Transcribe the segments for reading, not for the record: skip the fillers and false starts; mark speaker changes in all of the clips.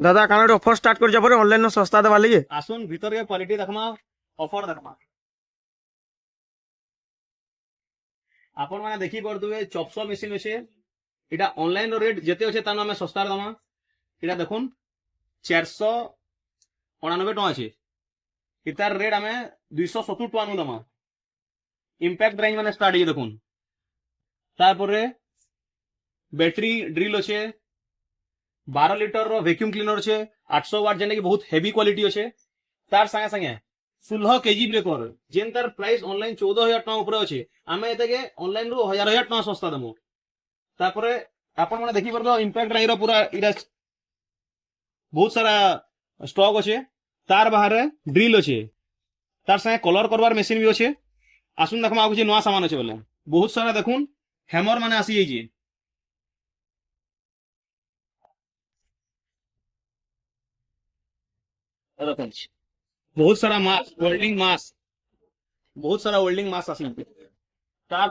Speaker 1: दादा काना offer start कर जब ऑनलाइन सस्ता देवा लगे
Speaker 2: आसुन भीतर के क्वालिटी देखमा ऑफर देखमा आपण माने देखि पड़तुवे चॉपसो मशीन अछि इटा ऑनलाइन रो रेट जेते अछि तानो हमें सस्ता दमा इटा देखुन 499 टका अछि इतार रेट हमें 270 टका नु दमा इंपैक्ट रेंज माने स्टार्ट ये देखुन तारपरे बैटरी ड्रिल अच्छे 12 लिटर रो वैक्यूम क्लीनर अच्छे 800 वाट जेने की बहुत हेवी क्वालिटी अच्छे तार संगे संगे 16 केजी ब्रेकर जेन तार प्राइस ऑनलाइन 14000 टका ऊपर अच्छे आमे एते के ऑनलाइन रो 1000 टका सस्ता दमु तारपरे आपण माने देखि परबो इंपैक्ट रेंज रो पूरा इरा बहुत सारा स्टॉक अच्छे तार बाहर ड्रिल अच्छे तार संगे कलर करवार मशीन भी अच्छे आसुन देखमा आ कुछ नया सामान अच्छे बोले बहुत सारा देखुन हैमर माने आसी जाइए बहुत सारा मास वेल्डिंग मास बहुत सारा वेल्डिंग मास आसी तार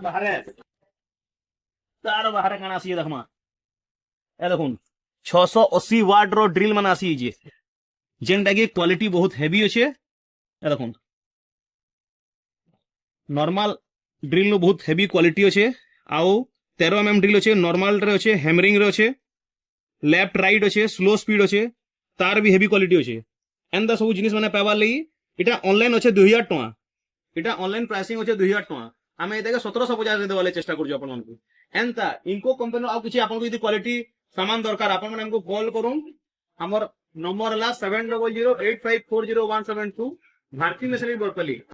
Speaker 2: बाहर काना आसी देखमा ए देखुन 680 वाट रो ड्रिल माने आसी जे जेनटा की क्वालिटी बहुत हेवी अच्छे ए देखुन नॉर्मल ड्रिल नो बहुत हेवी क्वालिटी अच्छे आउ 13 mm ड्रिल अच्छे नॉर्मल रे अच्छे हैमरिंग रे अच्छे लेफ्ट राइट अच्छे स्लो स्पीड अच्छे तार भी हेवी क्वालिटी अच्छे एंदा सब जिनिस माने पाइबार लगी इटा ऑनलाइन अच्छे 2000 टका इटा ऑनलाइन प्राइसिंग अच्छे 2000 टका आमे एते 1750 देवाले चेष्टा करजो अपन मानकु एंता इनको कंपनी आउ किछि आपन को यदि क्वालिटी सामान दरकार आपन माने हमको कॉल करूं हमर नंबर हला 7008540172 भारती मेसरी बरपली।